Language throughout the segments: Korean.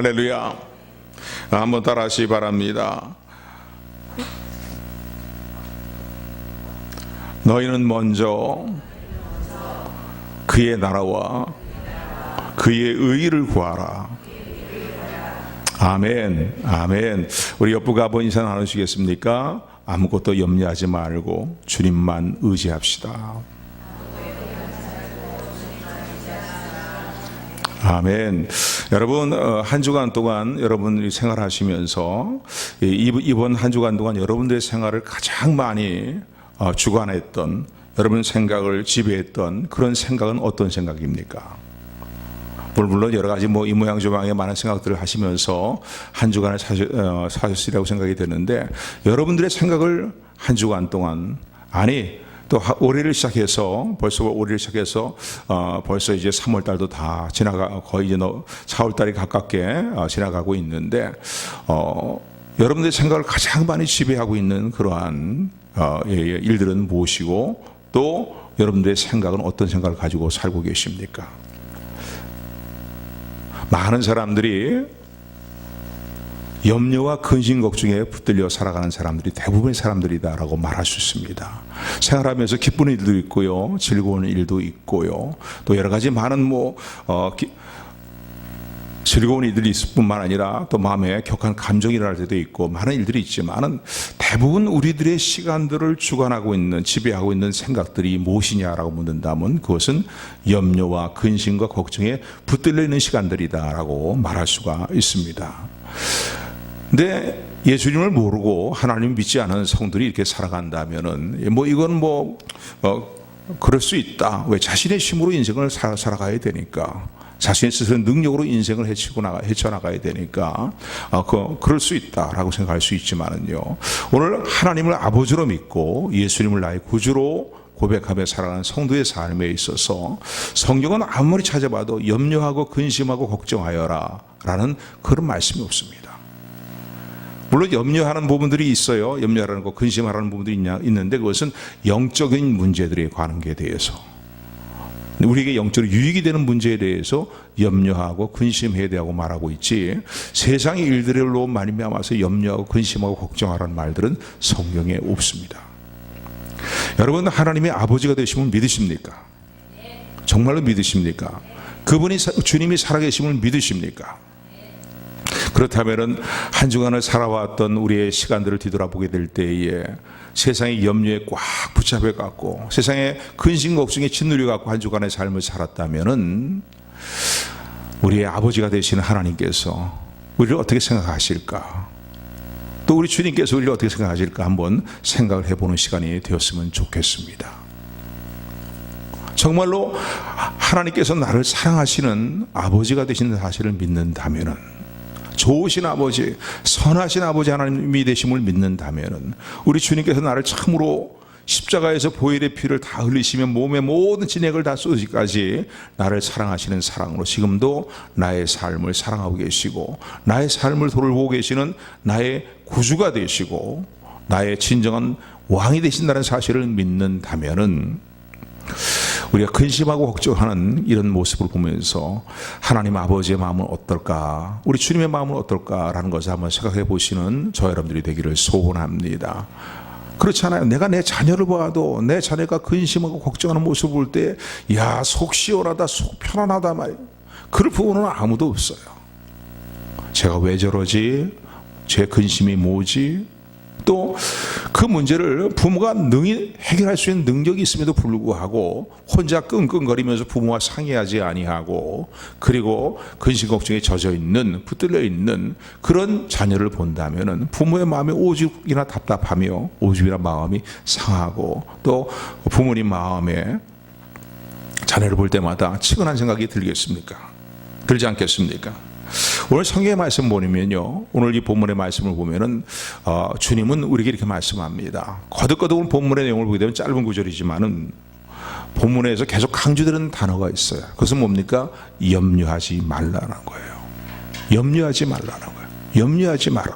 할렐루야. 한번 따라 하시기 바랍니다. 너희는 먼저 그의 나라와 그의 의를 구하라. 아멘. 아멘. 우리 옆부가 한번 인사 나누시겠습니까? 아무것도 염려하지 말고 주님만 의지합시다. 아멘. 여러분, 한 주간 동안 여러분들이 생활하시면서 이번 한 주간 동안 여러분들의 생활을 가장 많이 주관했던, 여러분 생각을 지배했던 그런 생각은 어떤 생각입니까? 물론 여러 가지 이 모양 저 모양의 많은 생각들을 하시면서 한 주간을 사셨으리라고 생각이 되는데, 여러분들의 생각을 한 주간 동안, 또 올해를 시작해서 벌써 이제 3월 달도 다 거의 이제 4월 달이 가깝게 지나가고 있는데, 여러분들의 생각을 가장 많이 지배하고 있는 그러한 일들은 무엇이고, 또 여러분들의 생각은 어떤 생각을 가지고 살고 계십니까? 많은 사람들이 염려와 근심 걱정에 붙들려 살아가는 사람들이 대부분의 사람들이다라고 말할 수 있습니다. 생활하면서 기쁜 일도 있고요, 즐거운 일도 있고요, 또 여러 가지 많은 즐거운 일들이 있을 뿐만 아니라 또 마음에 격한 감정이 일어날 때도 있고 많은 일들이 있지만은, 대부분 우리들의 시간들을 주관하고 있는, 지배하고 있는 생각들이 무엇이냐라고 묻는다면 그것은 염려와 근심과 걱정에 붙들려 있는 시간들이다라고 말할 수가 있습니다. 근데 예수님을 모르고 하나님 믿지 않은 성들이 이렇게 살아간다면은 이건 그럴 수 있다. 왜? 자신의 힘으로 인생을 살아가야 되니까, 자신의 스스로 능력으로 인생을 헤쳐나가야 되니까 그럴 수 있다라고 생각할 수 있지만은요, 오늘 하나님을 아버지로 믿고 예수님을 나의 구주로 고백하며 살아가는 성도의 삶에 있어서 성경은 아무리 찾아봐도 염려하고 근심하고 걱정하여라 라는 그런 말씀이 없습니다. 물론 염려하는 부분들이 있어요. 염려하는 거, 근심하라는 부분들이 있는데, 그것은 영적인 문제들에 관한 게 대해서, 우리에게 영적으로 유익이 되는 문제에 대해서 염려하고 근심해야 되고 말하고 있지, 세상의 일들로 말미암아서 염려하고 근심하고 걱정하라는 말들은 성경에 없습니다. 여러분, 하나님의 아버지가 되심을 믿으십니까? 정말로 믿으십니까? 그분이 주님이 살아계심을 믿으십니까? 그렇다면 한 주간을 살아왔던 우리의 시간들을 뒤돌아보게 될 때에 세상의 염려에 꽉 붙잡혀 갖고, 세상의 근심 걱정에 짓눌려 갖고 한 주간의 삶을 살았다면은, 우리의 아버지가 되시는 하나님께서 우리를 어떻게 생각하실까? 또 우리 주님께서 우리를 어떻게 생각하실까? 한번 생각을 해보는 시간이 되었으면 좋겠습니다. 정말로 하나님께서 나를 사랑하시는 아버지가 되시는 사실을 믿는다면은, 좋으신 아버지, 선하신 아버지 하나님이 되심을 믿는다면은, 우리 주님께서 나를 참으로 십자가에서 보혈의 피를 다 흘리시며 몸의 모든 진액을 다 쏟으시기까지 나를 사랑하시는 사랑으로 지금도 나의 삶을 사랑하고 계시고, 나의 삶을 돌보고 계시는 나의 구주가 되시고 나의 진정한 왕이 되신다는 사실을 믿는다면은, 우리가 근심하고 걱정하는 이런 모습을 보면서 하나님 아버지의 마음은 어떨까, 우리 주님의 마음은 어떨까라는 것을 한번 생각해 보시는 저 여러분들이 되기를 소원합니다. 그렇지 않아요? 내가 내 자녀를 봐도 내 자녀가 근심하고 걱정하는 모습을 볼 때, 야, 속 시원하다, 속 편안하다 말이에요. 그럴 부분은 아무도 없어요. 제가 왜 저러지? 제 근심이 뭐지? 또 그 문제를 부모가 능히 해결할 수 있는 능력이 있음에도 불구하고 혼자 끙끙거리면서 부모와 상의하지 아니하고, 그리고 근심 걱정에 붙들려 있는 그런 자녀를 본다면은 부모의 마음이 오죽이나 답답하며 오죽이나 마음이 상하고, 또 부모님 마음에 자녀를 볼 때마다 측은한 생각이 들겠습니까? 들지 않겠습니까? 오늘 성경의 말씀 보면요, 오늘 이 본문의 말씀을 보면은 주님은 우리에게 이렇게 말씀합니다. 거듭거듭 본문의 내용을 보게 되면 짧은 구절이지만은 본문에서 계속 강조되는 단어가 있어요. 그것은 뭡니까? 염려하지 말라는 거예요. 염려하지 말라는 거예요. 염려하지 마라.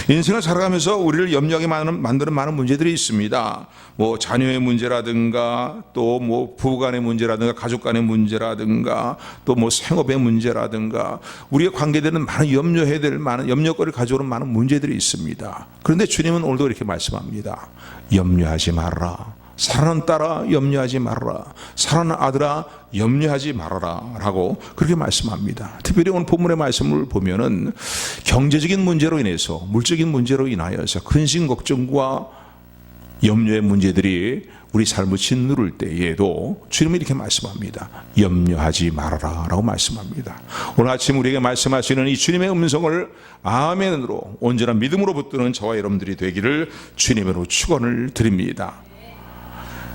인생을 살아가면서 우리를 염려하게 만드는 많은 문제들이 있습니다. 뭐 자녀의 문제라든가 또 뭐 부부간의 문제라든가 가족간의 문제라든가 또 뭐 생업의 문제라든가 우리의 관계되는 많은 염려해야 될 많은 염려거리를 가져오는 많은 문제들이 있습니다. 그런데 주님은 오늘도 이렇게 말씀합니다. 염려하지 말아라. 사랑하는 딸아 염려하지 말아라. 사랑하는 아들아 염려하지 말아라 라고 그렇게 말씀합니다. 특별히 오늘 본문의 말씀을 보면은 경제적인 문제로 인해서 물질적인 문제로 인하여서 근심 걱정과 염려의 문제들이 우리 삶을 짓누를 때에도 주님이 이렇게 말씀합니다. 염려하지 말아라 라고 말씀합니다. 오늘 아침 우리에게 말씀하시는 이 주님의 음성을 아멘으로 온전한 믿음으로 붙드는 저와 여러분들이 되기를 주님으로 축원을 드립니다.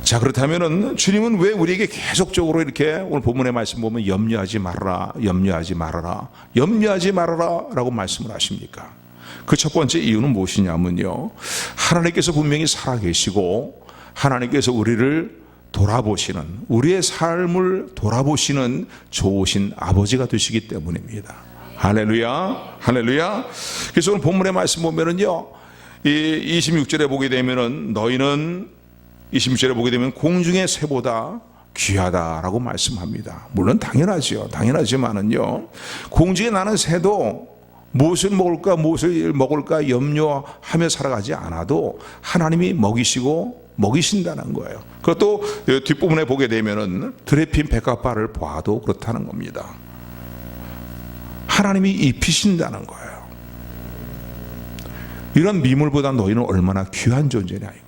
자, 그렇다면은 주님은 왜 우리에게 계속적으로 이렇게 오늘 본문의 말씀 보면 염려하지 말아라, 염려하지 말아라, 염려하지 말아라 라고 말씀을 하십니까? 그 첫 번째 이유는 무엇이냐면요, 하나님께서 분명히 살아계시고 하나님께서 우리를 돌아보시는, 우리의 삶을 돌아보시는 좋으신 아버지가 되시기 때문입니다. 할렐루야, 할렐루야. 그래서 오늘 본문의 말씀 보면은요, 이 26절에 보게 되면은 너희는 26절에 보게 되면 공중의 새보다 귀하다라고 말씀합니다. 물론 당연하죠. 당연하지만은요, 공중에 나는 새도 무엇을 먹을까 무엇을 먹을까 염려하며 살아가지 않아도 하나님이 먹이신다는 거예요. 그것도 뒷부분에 보게 되면은 들에 핀 백합화를 봐도 그렇다는 겁니다. 하나님이 입히신다는 거예요. 이런 미물보다 너희는 얼마나 귀한 존재냐 이거예요.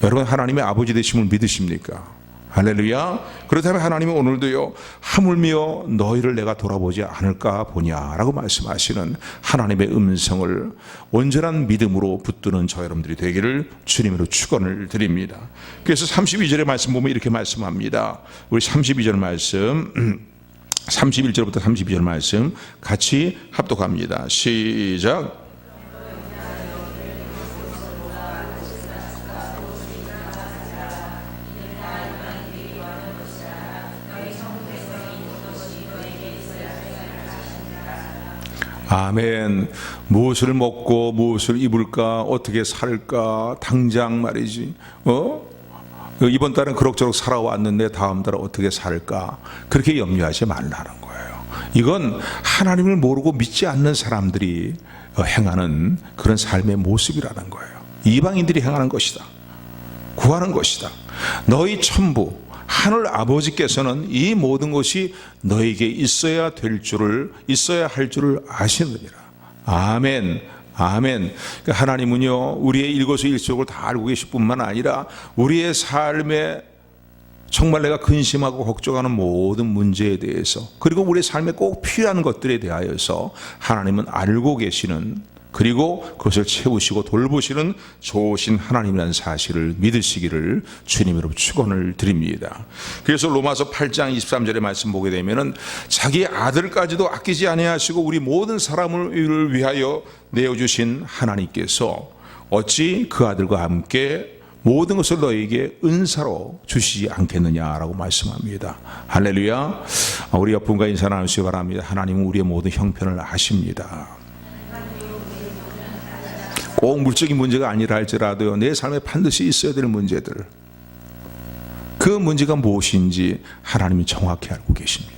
여러분, 하나님의 아버지 되심을 믿으십니까? 할렐루야. 그렇다면 하나님은 오늘도요, 하물며 너희를 내가 돌아보지 않을까 보냐라고 말씀하시는 하나님의 음성을 온전한 믿음으로 붙드는 저 여러분들이 되기를 주님으로 축원을 드립니다. 그래서 32절의 말씀 보면 이렇게 말씀합니다. 우리 32절 말씀 31절부터 32절 말씀 같이 합독합니다. 시작. 아멘. 무엇을 먹고 무엇을 입을까, 어떻게 살까, 당장 말이지, 이번 달은 그럭저럭 살아왔는데 다음 달은 어떻게 살까, 그렇게 염려하지 말라는 거예요. 이건 하나님을 모르고 믿지 않는 사람들이 행하는 그런 삶의 모습이라는 거예요. 이방인들이 행하는 것이다, 구하는 것이다. 너희 천부 하늘 아버지께서는 이 모든 것이 너에게 있어야 할 줄을 아시느니라. 아멘. 아멘. 그러니까 하나님은요, 우리의 일거수일투족을 다 알고 계실 뿐만 아니라 우리의 삶에 정말 내가 근심하고 걱정하는 모든 문제에 대해서, 그리고 우리의 삶에 꼭 필요한 것들에 대하여서 하나님은 알고 계시는, 그리고 그것을 채우시고 돌보시는 좋으신 하나님이라는 사실을 믿으시기를 주님으로 축원을 드립니다. 그래서 로마서 8장 23절의 말씀 보게 되면은 자기 아들까지도 아끼지 아니하시고 우리 모든 사람을 위하여 내어주신 하나님께서 어찌 그 아들과 함께 모든 것을 너에게 은사로 주시지 않겠느냐라고 말씀합니다. 할렐루야. 우리 옆분과 인사 나누시기 바랍니다. 하나님은 우리의 모든 형편을 아십니다. 꼭 물질적인 문제가 아니라 할지라도요, 내 삶에 반드시 있어야 될 문제들, 그 문제가 무엇인지 하나님이 정확히 알고 계십니다.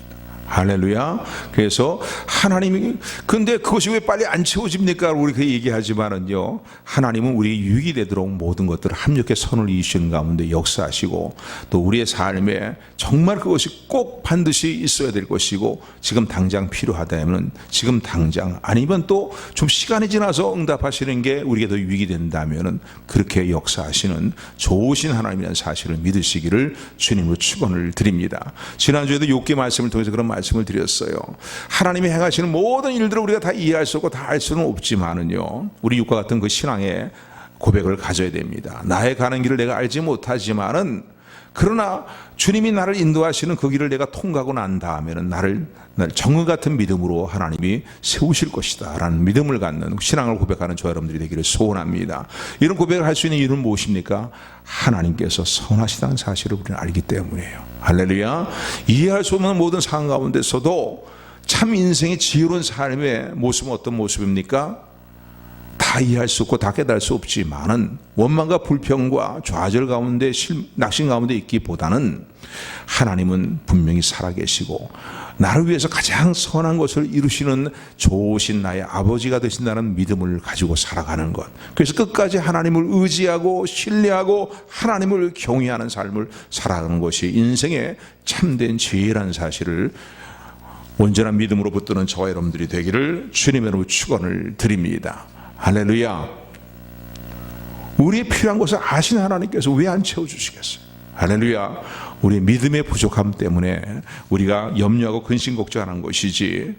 할렐루야. 그래서 하나님이, 근데 그것이 왜 빨리 안 채워집니까? 우리 그 얘기하지만은요, 하나님은 우리 유익이 되도록 모든 것들을 합력해 선을 이루시는 가운데 역사하시고, 또 우리의 삶에 정말 그것이 꼭 반드시 있어야 될 것이고, 지금 당장 필요하다면 지금 당장, 아니면 또 좀 시간이 지나서 응답하시는 게 우리에게 더 유익이 된다면은 그렇게 역사하시는 좋으신 하나님이라는 사실을 믿으시기를 주님으로 축원을 드립니다. 지난주에도 욥기 말씀을 통해서 그런 말씀을 드렸어요. 하나님이 행하시는 모든 일들을 우리가 다 이해할 수 없고 다 알 수는 없지만은요, 우리 욥과 같은 그 신앙의 고백을 가져야 됩니다. 나의 가는 길을 내가 알지 못하지만은, 그러나 주님이 나를 인도하시는 그 길을 내가 통과하고 난 다음에는 나를 정의 같은 믿음으로 하나님이 세우실 것이다 라는 믿음을 갖는 신앙을 고백하는 저 여러분들이 되기를 소원합니다. 이런 고백을 할 수 있는 이유는 무엇입니까? 하나님께서 선하시다는 사실을 우리는 알기 때문이에요. 할렐루야. 이해할 수 없는 모든 상황 가운데서도 참 인생의 지혜로운 삶의 모습은 어떤 모습입니까? 다 이해할 수 없고 다 깨달을 수 없지만은 원망과 불평과 좌절 가운데 낙심 가운데 있기보다는 하나님은 분명히 살아계시고 나를 위해서 가장 선한 것을 이루시는 좋으신 나의 아버지가 되신다는 믿음을 가지고 살아가는 것. 그래서 끝까지 하나님을 의지하고 신뢰하고 하나님을 경외하는 삶을 살아가는 것이 인생의 참된 지혜라는 사실을 온전한 믿음으로 붙드는 저와 여러분들이 되기를 주님의 이름으로 축원을 드립니다. 할렐루야. 우리의 필요한 것을 아시는 하나님께서 왜 안 채워주시겠어요? 할렐루야. 우리의 믿음의 부족함 때문에 우리가 염려하고 근심 걱정하는 것이지,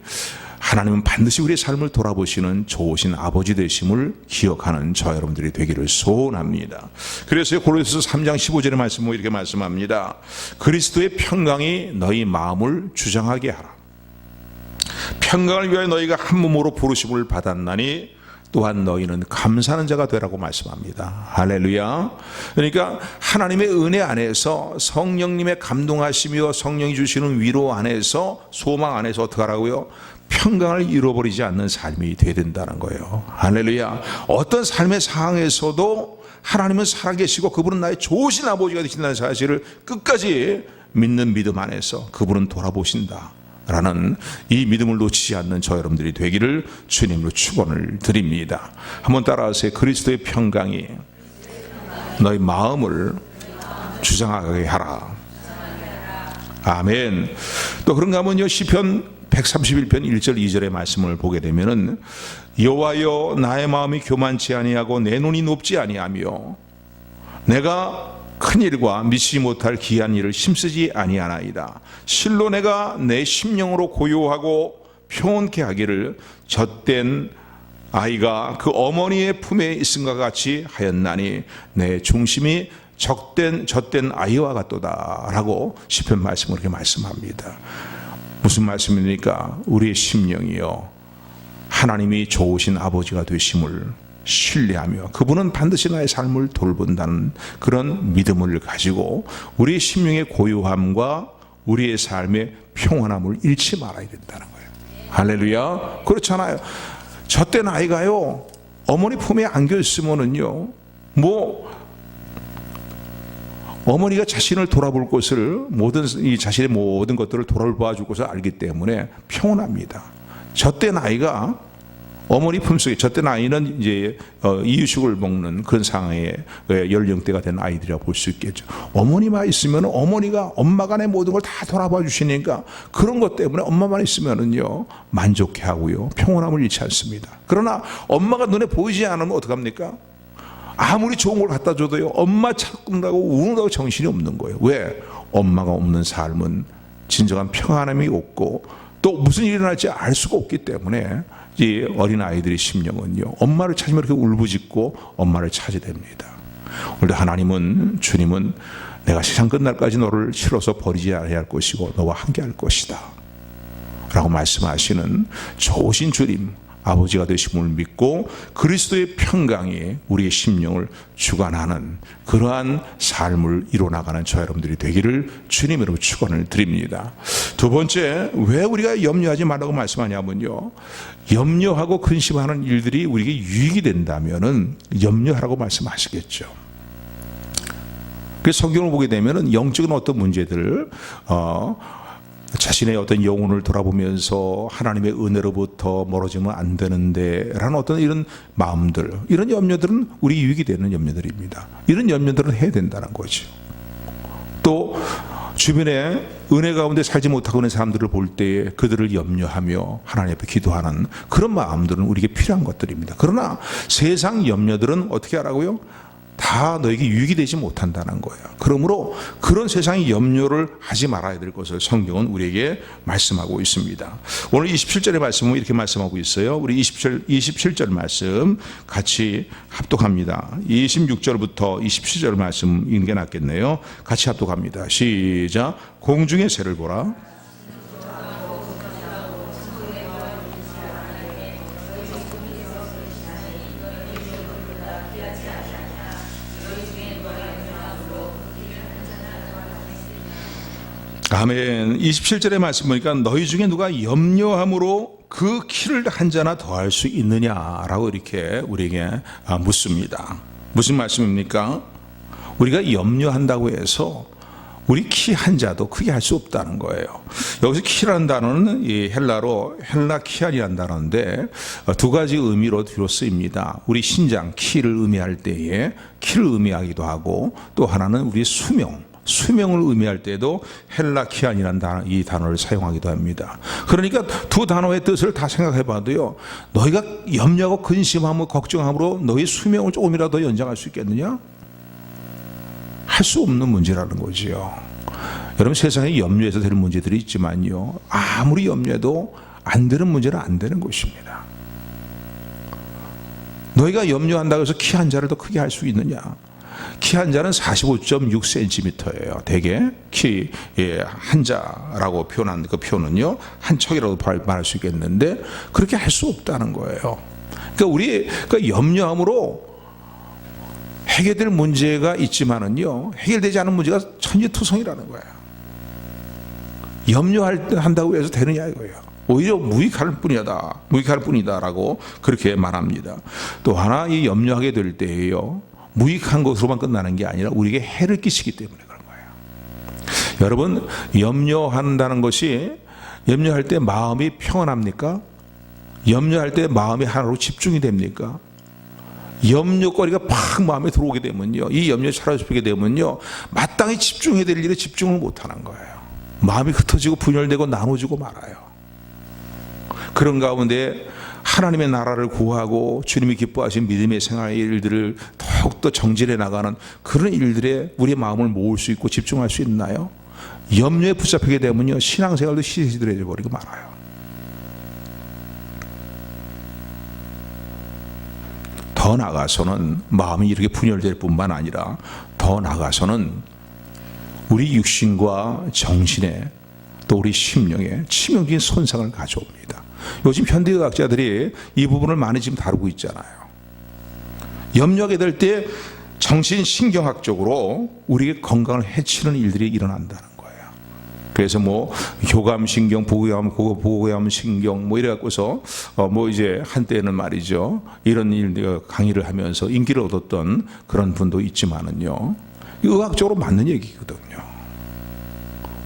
하나님은 반드시 우리의 삶을 돌아보시는 좋으신 아버지 되심을 기억하는 저 여러분들이 되기를 소원합니다. 그래서 고린도서 3장 15절의 말씀은 이렇게 말씀합니다. 그리스도의 평강이 너희 마음을 주장하게 하라. 평강을 위하여 너희가 한 몸으로 부르심을 받았나니 또한 너희는 감사하는 자가 되라고 말씀합니다. 할렐루야. 그러니까 하나님의 은혜 안에서 성령님의 감동하시며 성령이 주시는 위로 안에서 소망 안에서 어떻게 하라고요? 평강을 잃어버리지 않는 삶이 되어야 된다는 거예요. 할렐루야. 어떤 삶의 상황에서도 하나님은 살아계시고 그분은 나의 좋으신 아버지가 되신다는 사실을 끝까지 믿는 믿음 안에서 그분은 돌아보신다 라는 이 믿음을 놓치지 않는 저 여러분들이 되기를 주님으로 축원을 드립니다. 한번 따라하세요. 그리스도의 평강이 너희 마음을 주장하게 하라. 아멘. 또 그런가 하면요, 시편 131편 1절 2절의 말씀을 보게 되면은 여호와여 나의 마음이 교만치 아니하고 내 눈이 높지 아니하며 내가 큰 일과 미치지 못할 귀한 일을 힘쓰지 아니하나이다. 실로 내가 내 심령으로 고요하고 평온케 하기를 젖된 아이가 그 어머니의 품에 있음과 같이 하였나니 내 중심이 젖된 아이와 같도다 라고 시편 말씀을 그렇게 말씀합니다. 무슨 말씀입니까? 우리의 심령이요 하나님이 좋으신 아버지가 되심을 신뢰하며 그분은 반드시 나의 삶을 돌본다는 그런 믿음을 가지고 우리의 심령의 고요함과 우리의 삶의 평안함을 잃지 말아야 된다는 거예요. 할렐루야. 그렇잖아요. 젖된 아이가요 어머니 품에 안겨 있으면은요 어머니가 자신을 돌아볼 것을 자신의 모든 것들을 돌아봐 줄 것을 알기 때문에 평온합니다. 젖된 아이가 어머니 품속에, 젖된 아이는 이제 이유식을 먹는 그런 상황의 연령대가 된 아이들이라고 볼 수 있겠죠. 어머니만 있으면 엄마가 내 모든 걸 다 돌아봐 주시니까 그런 것 때문에 엄마만 있으면은요 만족해 하고요 평온함을 잃지 않습니다. 그러나 엄마가 눈에 보이지 않으면 어떡합니까? 아무리 좋은 걸 갖다 줘도요 엄마 찾는다고 우는다고 정신이 없는 거예요. 왜? 엄마가 없는 삶은 진정한 평안함이 없고 또 무슨 일이 일어날지 알 수가 없기 때문에 이 어린 아이들의 심령은요 엄마를 찾으면 이렇게 울부짖고 엄마를 찾게 됩니다. 오늘도 주님은 내가 세상 끝날까지 너를 실어서 버리지 아니할 것이고 너와 함께 할 것이다 라고 말씀하시는 좋으신 주님 아버지가 되심을 믿고 그리스도의 평강이 우리의 심령을 주관하는 그러한 삶을 이뤄나가는 저 여러분들이 되기를 주님으로 축원을 드립니다. 두 번째, 왜 우리가 염려하지 말라고 말씀하냐면요 염려하고 근심하는 일들이 우리에게 유익이 된다면은 염려하라고 말씀하시겠죠. 그래서 성경을 보게 되면은 영적인 어떤 문제들 자신의 어떤 영혼을 돌아보면서 하나님의 은혜로부터 멀어지면 안 되는데 라는 어떤 이런 마음들, 이런 염려들은 우리 유익이 되는 염려들입니다. 이런 염려들은 해야 된다는 거죠. 또 주변에 은혜 가운데 살지 못하고 있는 사람들을 볼 때에 그들을 염려하며 하나님 앞에 기도하는 그런 마음들은 우리에게 필요한 것들입니다. 그러나 세상 염려들은 어떻게 하라고요? 다 너에게 유익이 되지 못한다는 거예요. 그러므로 그런 세상의 염려를 하지 말아야 될 것을 성경은 우리에게 말씀하고 있습니다. 오늘 27절의 말씀은 이렇게 말씀하고 있어요. 우리 27절 말씀 같이 합독합니다. 26절부터 27절 말씀 읽는 게 낫겠네요. 같이 합독합니다. 시작. 공중의 새를 보라. 아멘. 27절의 말씀 보니까 너희 중에 누가 염려함으로 그 키를 한 자나 더할 수 있느냐라고 이렇게 우리에게 묻습니다. 무슨 말씀입니까? 우리가 염려한다고 해서 우리 키 한 자도 크게 할 수 없다는 거예요. 여기서 키라는 단어는 이 헬라로 헬라키안이라는 단어인데 두 가지 의미로 뒤로 쓰입니다. 우리 신장 키를 의미할 때에 키를 의미하기도 하고, 또 하나는 우리 수명을 의미할 때도 헬라키안이라는 이 단어를 사용하기도 합니다. 그러니까 두 단어의 뜻을 다 생각해 봐도요, 너희가 염려하고 근심하고 걱정함으로 너희 수명을 조금이라도 연장할 수 있겠느냐? 할 수 없는 문제라는 거지요. 여러분, 세상에 염려해서 되는 문제들이 있지만요, 아무리 염려해도 안 되는 문제는 안 되는 것입니다. 너희가 염려한다고 해서 키 한 자를 더 크게 할 수 있느냐? 키 한 자는 45.6cm예요. 대개 키 한 자라고 표현한 그 표현은요, 한 척이라도 말할 수 있겠는데 그렇게 할 수 없다는 거예요. 그러니까 우리 염려함으로 해결될 문제가 있지만은요, 해결되지 않은 문제가 천지투성이라는 거예요. 염려한다고 해서 되느냐 이거예요. 오히려 무익할 뿐이다라고 그렇게 말합니다. 또 하나, 이 염려하게 될 때에요, 무익한 것으로만 끝나는 게 아니라 우리에게 해를 끼치기 때문에 그런 거예요. 여러분, 염려한다는 것이, 염려할 때 마음이 평안합니까? 염려할 때 마음이 하나로 집중이 됩니까? 염려거리가 팍 마음에 들어오게 되면요, 이 염려에 사로잡히게 되면요, 마땅히 집중해야 될 일에 집중을 못하는 거예요. 마음이 흩어지고 분열되고 나눠지고 말아요. 그런 가운데 하나님의 나라를 구하고 주님이 기뻐하신 믿음의 생활의 일들을 더욱더 정진해 나가는 그런 일들에 우리의 마음을 모을 수 있고 집중할 수 있나요? 염려에 붙잡히게 되면요, 신앙생활도 시들해져 버리고 말아요. 더 나아가서는 마음이 이렇게 분열될 뿐만 아니라 더 나아가서는 우리 육신과 정신에, 또 우리 심령에 치명적인 손상을 가져옵니다. 요즘 현대의학자들이 이 부분을 많이 지금 다루고 있잖아요. 염려하게 될 때 정신신경학적으로 우리의 건강을 해치는 일들이 일어난다는 거예요. 그래서 교감신경, 보고감신경 이래 갖고서 이제 한때는 말이죠, 이런 일들 강의를 하면서 인기를 얻었던 그런 분도 있지만은요, 의학적으로 맞는 얘기거든요.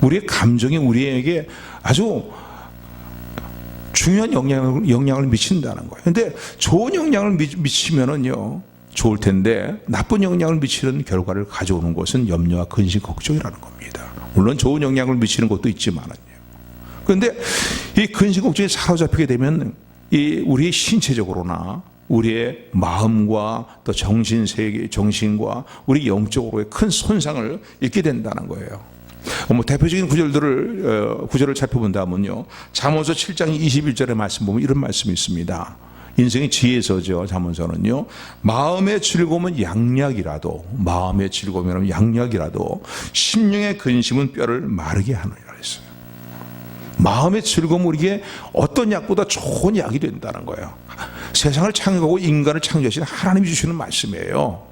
우리의 감정이 우리에게 아주 중요한 영향을 미친다는 거예요. 근데 좋은 영향을 미치면은요, 좋을 텐데 나쁜 영향을 미치는 결과를 가져오는 것은 염려와 근심, 걱정이라는 겁니다. 물론 좋은 영향을 미치는 것도 있지만은요. 그런데 이 근심, 걱정에 사로잡히게 되면 이 우리의 신체적으로나 우리의 마음과 또 정신과 우리 영적으로의 큰 손상을 입게 된다는 거예요. 대표적인 구절을 살펴본다면요, 잠언서 7장 21절의 말씀 보면 이런 말씀이 있습니다. 인생의 지혜서죠. 잠언서는요, 마음의 즐거움은 양약이라도 심령의 근심은 뼈를 마르게 하느니라 했어요. 마음의 즐거움은 우리에게 어떤 약보다 좋은 약이 된다는 거예요. 세상을 창조하고 인간을 창조하신 하나님이 주시는 말씀이에요.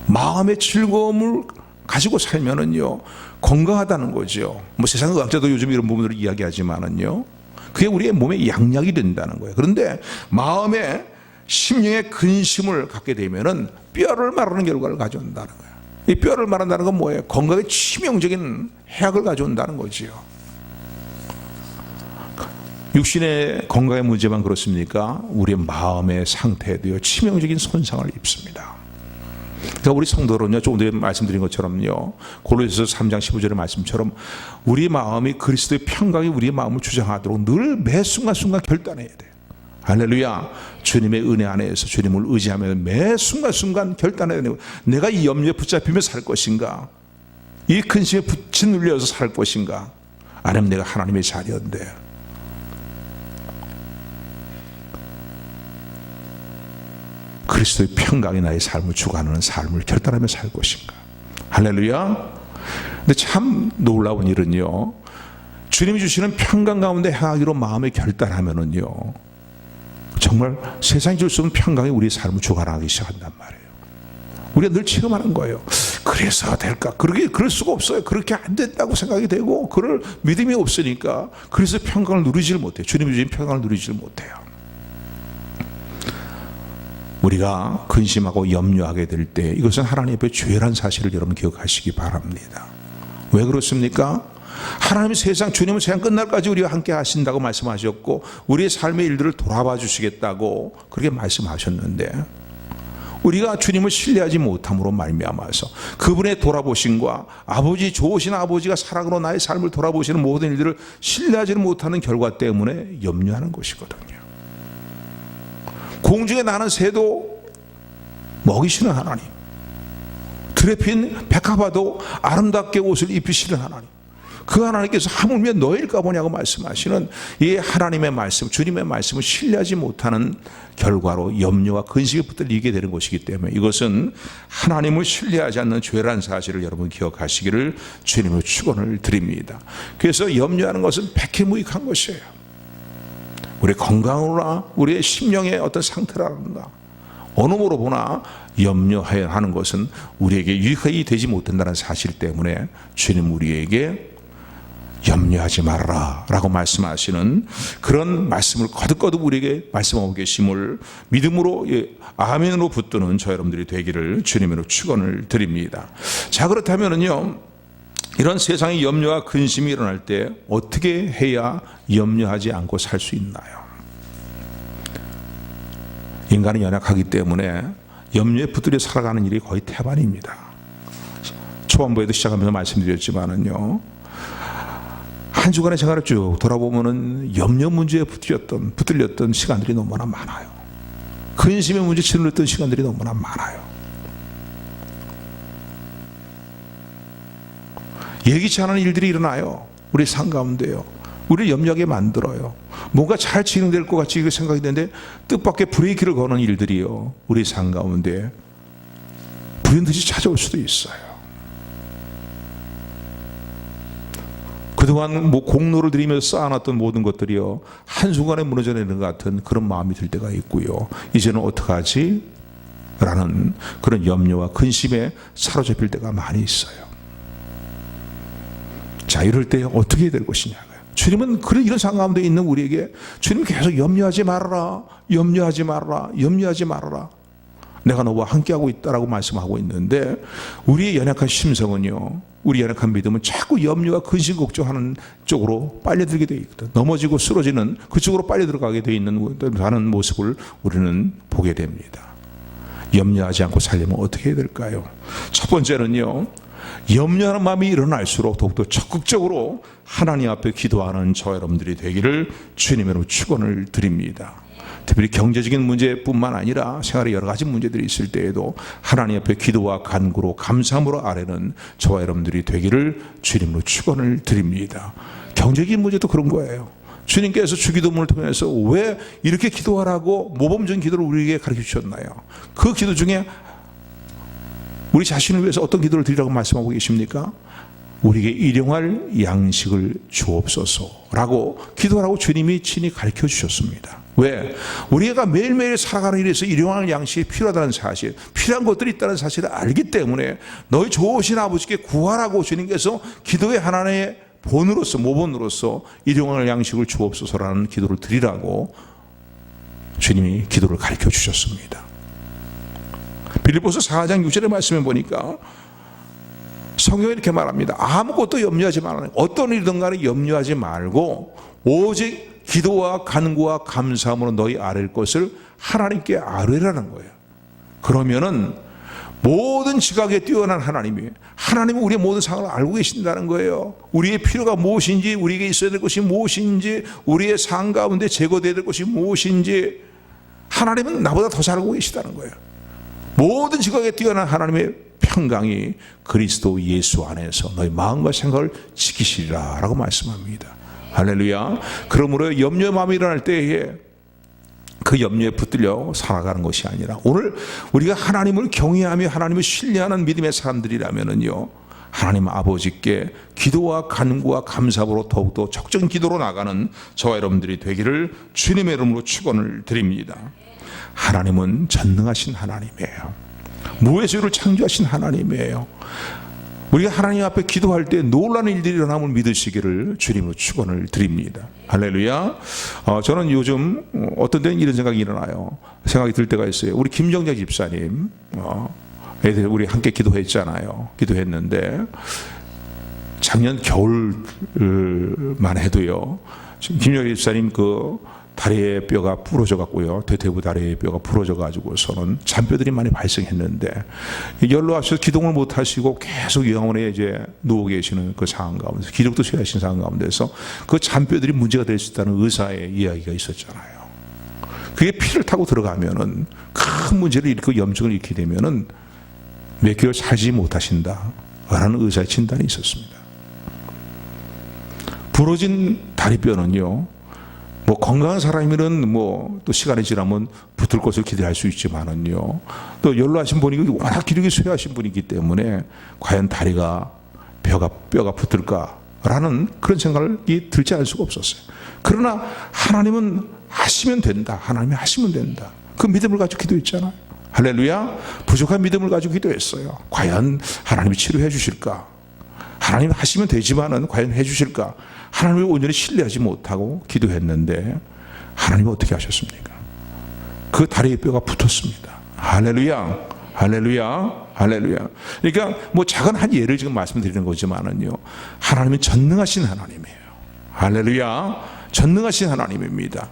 마음의 즐거움을 가지고 살면은요, 건강하다는 거죠. 세상 의학자도 요즘 이런 부분들을 이야기하지만은요, 그게 우리의 몸에 양약이 된다는 거예요. 그런데 마음에 심령의 근심을 갖게 되면은 뼈를 마르는 결과를 가져온다는 거예요. 이 뼈를 마른다는 건 뭐예요? 건강에 치명적인 해악을 가져온다는 거지요. 육신의 건강의 문제만 그렇습니까? 우리의 마음의 상태에도요, 치명적인 손상을 입습니다. 그러니까 우리 성도는요, 조금 전에 말씀드린 것처럼요, 골로새서 3장 15절의 말씀처럼 우리 마음이 그리스도의 평강이 우리의 마음을 주장하도록 늘 매 순간순간 결단해야 돼요. 할렐루야. 주님의 은혜 안에서 주님을 의지하며 매 순간순간 결단해야 돼요. 내가 이 염려에 붙잡히며 살 것인가, 이 근심에 짓눌려서 살 것인가, 아니면 내가 하나님의 자녀인데 그리스도의 평강이 나의 삶을 주관하는 삶을 결단하며 살 것인가. 할렐루야. 근데 참 놀라운 일은요, 주님이 주시는 평강 가운데 행하기로 마음에 결단하면은요, 정말 세상이 줄 수 없는 평강이 우리의 삶을 주관하기 시작한단 말이에요. 우리가 늘 체험하는 거예요. 그래서 될까? 그럴 수가 없어요. 그렇게 안 된다고 생각이 되고 그럴 믿음이 없으니까 그래서 평강을 누리지를 못해요. 주님 주신 평강을 누리지를 못해요. 우리가 근심하고 염려하게 될 때 이것은 하나님 앞에 죄란 사실을 여러분 기억하시기 바랍니다. 왜 그렇습니까? 하나님 주님은 세상 끝날까지 우리와 함께 하신다고 말씀하셨고 우리의 삶의 일들을 돌아봐 주시겠다고 그렇게 말씀하셨는데 우리가 주님을 신뢰하지 못함으로 말미암아서 그분의 돌아보심과 좋으신 아버지가 사랑으로 나의 삶을 돌아보시는 모든 일들을 신뢰하지는 못하는 결과 때문에 염려하는 것이거든요. 공중에 나는 새도 먹이시는 하나님, 들에 핀 백합화도 아름답게 옷을 입히시는 하나님, 그 하나님께서 하물며 너일까 보냐고 말씀하시는 이 하나님의 말씀, 주님의 말씀을 신뢰하지 못하는 결과로 염려와 근심에 붙들리게 되는 것이기 때문에 이것은 하나님을 신뢰하지 않는 죄라는 사실을 여러분 기억하시기를 주님의 축원을 드립니다. 그래서 염려하는 것은 백해무익한 것이에요. 우리 건강으로나 우리의 심령의 어떤 상태라든가 어느 모로 보나 염려해야 하는 것은 우리에게 유익이 되지 못한다는 사실 때문에 주님 우리에게 염려하지 말아라 라고 말씀하시는 그런 말씀을 거듭거듭 우리에게 말씀하고 계심을 믿음으로 아멘으로 붙드는 저 여러분들이 되기를 주님으로 축원을 드립니다. 자, 그렇다면은요, 이런 세상의 염려와 근심이 일어날 때 어떻게 해야 염려하지 않고 살 수 있나요? 인간은 연약하기 때문에 염려에 붙들려 살아가는 일이 거의 태반입니다. 초반부에도 시작하면서 말씀드렸지만은요, 한 주간의 생활을 쭉 돌아보면은 염려 문제에 붙들렸던 시간들이 너무나 많아요. 근심의 문제에 짓눌렸던 시간들이 너무나 많아요. 예기치 않은 일들이 일어나요. 우리 삶 가운데요. 우리를 염려하게 만들어요. 뭔가 잘 진행될 것 같이 생각이 되는데 뜻밖의 브레이크를 거는 일들이요, 우리 삶 가운데 불현듯이 찾아올 수도 있어요. 그동안 공로를 들이면서 쌓아놨던 모든 것들이요, 한순간에 무너져 내리는 것 같은 그런 마음이 들 때가 있고요. 이제는 어떡하지? 라는 그런 염려와 근심에 사로잡힐 때가 많이 있어요. 자, 이럴 때 어떻게 해야 될 것이냐고요. 주님은 이런 상황 가운데 있는 우리에게 주님 계속 염려하지 말아라, 염려하지 말아라, 염려하지 말아라. 내가 너와 함께하고 있다라고 말씀하고 있는데 우리의 연약한 심성은요, 우리 연약한 믿음은 자꾸 염려와 근심 걱정하는 쪽으로 빨려들게 되어 있거든. 넘어지고 쓰러지는 그쪽으로 빨려 들어가게 되어 있는 모습을 우리는 보게 됩니다. 염려하지 않고 살려면 어떻게 해야 될까요? 첫 번째는요, 염려하는 마음이 일어날수록 더욱더 적극적으로 하나님 앞에 기도하는 저 여러분들이 되기를 주님으로 축원을 드립니다. 특별히 경제적인 문제뿐만 아니라 생활에 여러 가지 문제들이 있을 때에도 하나님 앞에 기도와 간구로 감사함으로 아뢰는 저와 여러분들이 되기를 주님으로 축원을 드립니다. 경제적인 문제도 그런 거예요. 주님께서 주기도문을 통해서 왜 이렇게 기도하라고 모범적인 기도를 우리에게 가르쳐 주셨나요? 그 기도 중에 우리 자신을 위해서 어떤 기도를 드리라고 말씀하고 계십니까? 우리에게 일용할 양식을 주옵소서라고 기도하라고 주님이 친히 가르쳐 주셨습니다. 왜? 우리가 매일매일 살아가는 일에서 일용할 양식이 필요하다는 사실, 필요한 것들이 있다는 사실을 알기 때문에 너희 좋으신 아버지께 구하라고 주님께서 기도의 하나의 본으로서, 모본으로서 일용할 양식을 주옵소서라는 기도를 드리라고 주님이 기도를 가르쳐 주셨습니다. 빌립보서 4장 6절의 말씀에 보니까 성경이 이렇게 말합니다. 아무것도 염려하지 말라. 어떤 일이든 간에 염려하지 말고 오직 기도와 간구와 감사함으로 너희 아뢰를 것을 하나님께 아뢰라는 거예요. 그러면은 모든 지각에 뛰어난 하나님은 우리의 모든 상황을 알고 계신다는 거예요. 우리의 필요가 무엇인지, 우리에게 있어야 될 것이 무엇인지, 우리의 삶 가운데 제거되어야 될 것이 무엇인지 하나님은 나보다 더 잘 알고 계시다는 거예요. 모든 지각에 뛰어난 하나님의 평강이 그리스도 예수 안에서 너희 마음과 생각을 지키시리라 라고 말씀합니다. 할렐루야. 그러므로 염려의 마음이 일어날 때에 그 염려에 붙들려 살아가는 것이 아니라 오늘 우리가 하나님을 경외하며 하나님을 신뢰하는 믿음의 사람들이라면은요, 하나님 아버지께 기도와 간구와 감사로 더욱더 적정 기도로 나가는 저와 여러분들이 되기를 주님의 이름으로 축원을 드립니다. 하나님은 전능하신 하나님이에요. 무에서 유를 창조하신 하나님이에요. 우리가 하나님 앞에 기도할 때 놀라는 일들이 일어남을 믿으시기를 주님으로 축원을 드립니다. 할렐루야. 저는 요즘 어떤 때는 이런 생각이 일어나요. 생각이 들 때가 있어요. 우리 김정자 집사님, 애들 우리 함께 기도했잖아요. 기도했는데 작년 겨울만 해도요, 김정자 집사님 그 다리의 뼈가 부러져 갖고요, 대퇴부 다리의 뼈가 부러져 가지고서는 잔뼈들이 많이 발생했는데 연로하셔서 기동을 못 하시고 계속 요양원에 이제 누워 계시는 그 상황 가운데서 기력도 쇠하신 상황 가운데서 그 잔뼈들이 문제가 될 수 있다는 의사의 이야기가 있었잖아요. 그게 피를 타고 들어가면은 큰 문제를 일으키고 염증을 일으키게 되면은 몇 개월 살지 못하신다라는 의사의 진단이 있었습니다. 부러진 다리뼈는요, 뭐 건강한 사람이면 뭐 또 시간이 지나면 붙을 것을 기대할 수 있지만은요, 또 연로하신 분이 워낙 기력이 쇠하신 분이기 때문에 과연 다리가 뼈가 붙을까라는 그런 생각이 들지 않을 수가 없었어요. 그러나 하나님은 하시면 된다. 하나님이 하시면 된다. 그 믿음을 가지고 기도했잖아요. 할렐루야. 부족한 믿음을 가지고 기도했어요. 과연 하나님이 치료해 주실까? 하나님 하시면 되지만은 과연 해 주실까? 하나님을 온전히 신뢰하지 못하고 기도했는데 하나님은 어떻게 하셨습니까? 그 다리의 뼈가 붙었습니다. 할렐루야, 할렐루야, 할렐루야. 그러니까 뭐 작은 한 예를 지금 말씀드리는 거지만은요, 하나님은 전능하신 하나님이에요. 할렐루야. 전능하신 하나님입니다.